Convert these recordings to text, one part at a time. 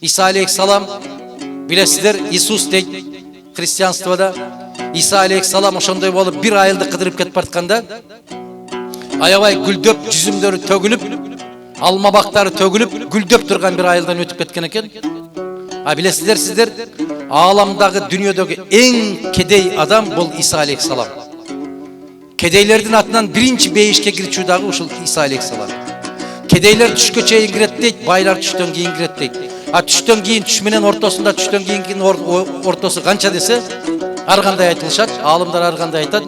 İsa aleyhissalam bilesizler Иисус deydi христианствода. İsa aleyhissalam ошондой болуп bir айылды кыдырып кетип баратканда аябай гүлдөп жүзүмдөрү төгүлүп, алма бактары төгүлүп, гүлдөп турган bir айылдан өтүп кеткен экен. Билесиздер сиздер ааламдагы дүйнөдөгү эң кедей адам бул İsa aleyhissalam. Кедейлердин атынан биринчи бейишке кирчүү дагы ушул İsa aleyhissalam. Кедейлер түшкө чейин кирет дейт, байлар түштөн кийин кирет дейт. Түштөн кийин түш менен ортосунда, түштөн кийинкинин ортосу канча десе, ар кандай айтылышат, аалымдар ар кандай айтат.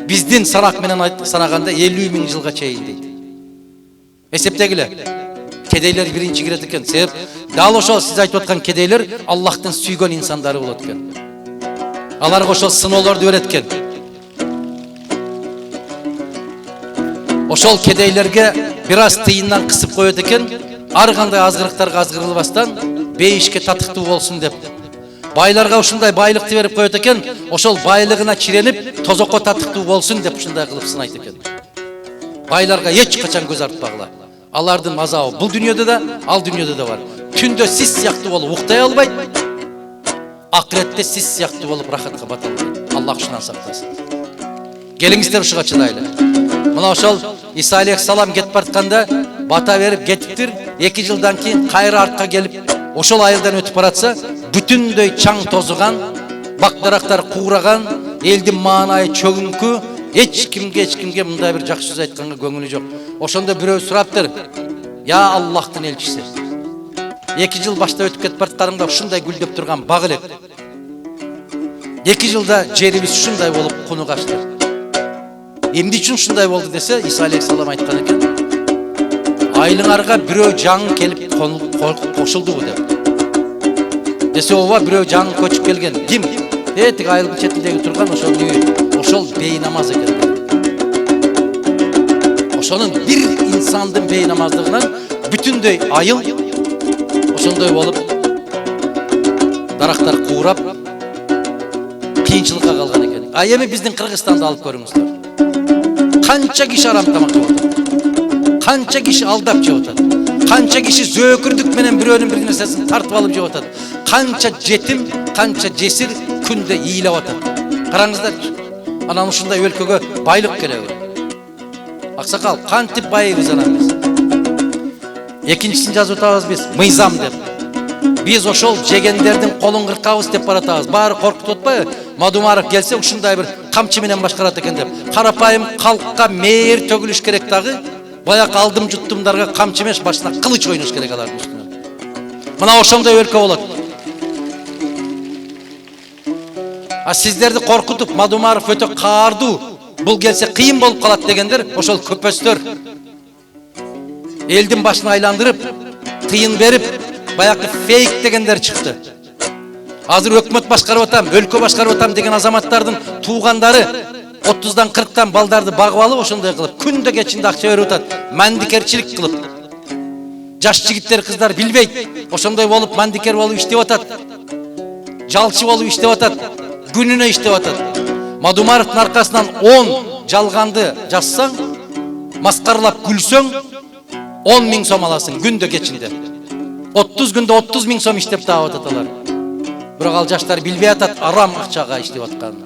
Биздин санак менен санаганда 50 000 жылга чейин дейт. Эсептегиле. Кедейлер биринчи кирет экен. Себеп дал ошол сиз айтып аткан кедейлер Аллахтын сүйгөн инсандары болот экен. Аларга ошол сыноолорду берет экен. Ошол кедейлерге бир аз тыйындан кысып коет экен. Ар кандай азгырыктарга азгырылбастан бейишке татыктуу болсун деп. Байларга ушундай байлыкты берип коет экен. Ошол байлыгына чиренип, тозокко татыктуу болсун деп ушундай кылып сынайт экен. Байларга эч качан көз артпагыла. Алардын мазабы бул дүйнөдө да, ал дүйнөдө да бар. Түндө сиз сыяктуу болуп уктай албайт. Акыретте сиз сыяктуу болуп рахатка бата албайт. Аллах ушунан сактасын. Келиңиздер ушуга чыдайлы. Мына ошол İsa aleyhissalam кетип баратканда бата берип кетиптир. 2 жылдан кийин кайра артка келип, ошол айылдан өтүп баратса, бүтүндөй чаң тозуган, бак-дарактар куураган, элдин маанайы чөгүңкү, эч кимге мындай бир жакшы сөз айтканга көңүлү жок. Ошондо бирөө сураптыр: "Я Аллахтын элчиси, 2 жыл башта өтүп кетип баратканыңда ушундай гүлдөп турган бак элек. 2 жылда жерибиз ушундай болуп куну качты. Эмне үчүн ушундай болду десе, İsa aleyhissalam айткан экен: "Айылыңарга бирөө жаңы келип кошулдубу" деп. Десе, "Ооба, бирөө жаңы көчүп келген. Ким?" Тиг айылдын четиндеги турган ошол үй, ошол бейнамаз экен. Ошонун бир инсандын бейнамаздыгынан бүтүндөй айыл ошондой болуп дарактар куурап кыйынчылыкка калган экен. Эми биздин Кыргызстанды алып көрүңүздөр. Канча киши арам тамак жеп атат. Канча киши алдап жеп атат. Канча киши зөөкүрдүк менен бирөөнүн бир нерсесин тартып алып жеп атат. Канча жетим, канча жесир күндө ыйлап атат. Караңыздарчы. Анан ушундай өлкөгө байлык кереби? Аксакал, кантип байыбыз анан биз? Экинчисин жазып атабыз биз, мыйзам деп. Биз ошол жегендердин колун кыркабыз деп баратабыз. Баары коркутуп атпайбы? Мадумаров келсе ушундай бир камчы менен башкарат экен деп. Карапайым калкка мээр төгүлүш керек дагы. Баяк алдым жуттумдарга камчы эмес, башына кылыч ойнош керек алардын үстүнө. Мына ошондой өлкө болот. Сиздерди коркутуп, Мадумаров өтө каардуу, бул келсе кыйын болуп калат дегендер, ошол көпөстөр. Элдин башын айландырып, тыйын берип, баякы фейк дегендер чыкты. Азыр өкмөт башкарып атам, өлкө башкарып атам деген азаматтардын туугандары 30-дан 40-тан балдарды багып алып, ошондой кылып, күндө кечинде акча берип атат, мандикерчилик кылып. Жаш жигиттер, кыздар билбейт, ошондой болуп мандикер болуп иштеп атат. Жалчы болуп иштеп атат, күнүнө иштеп атат. Мадумаровдун аркасынан 10 жалганды жазсаң, маскарлап күлсөң, 10 000 сом аласың күндө кечинде. 30 күндө 30 000 сом иштеп таап атат алар. Бирок ал жаштар билбей атат арам акчага иштеп атканын.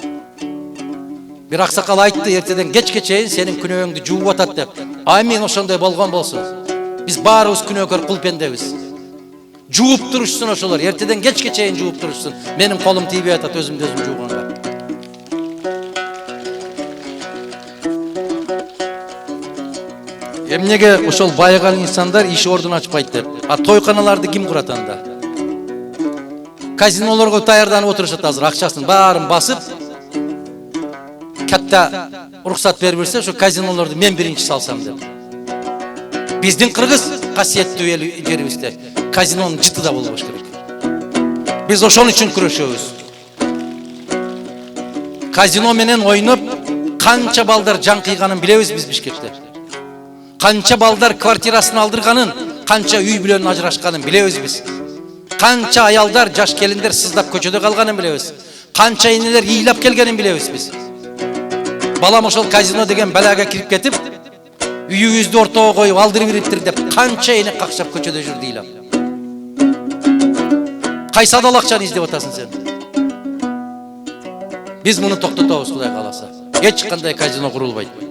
Бир аксакал айтты, эртеден кечке чейин сенин күнөөңдү жууп атат деп. Амин, ошондой болгон болсун. Биз баарыбыз күнөөкөр кул пендебиз. Жууп турушсун ошолор, эртеден кечке чейин жууп турушсун. Менин колум тийбей атат өзүмдү өзүм жууганга. Эмнеге ошол байыган инсандар иш ордун ачпайт деп. Тойканаларды ким курат анда? Казинолорго даярданып отурушат азыр, акчасын баарын басып, катта уруксат берип берсе, ошо казинолорду мен биринчи салсам деп. Биздин Кыргыз касиеттүү жерибизде казинонун жыты да болбош керек. Биз ошон үчүн күрөшөбүз. Казино менен ойноп, канча балдар жан кыйганын билебиз биз Бишкекте. Канча балдар квартирасын алдырганын, канча үй бүлөнүн ажырашканын билебиз биз. Канча аялдар, жаш келиндер сыздап көчөдө калганын билебиз. Канча энелер ыйлап келгенин билебиз биз. Балам ошол казино деген балага кирип кетип, үйүбүздү ортого коюп алдырып ириптир деп канча эне какшап көчөдө жүрдү ыйлап. Кайсы адал акчаны издеп атасың сен? Биз муну токтотобуз, Кудай кааласа. Эч кандай казино курулбайт.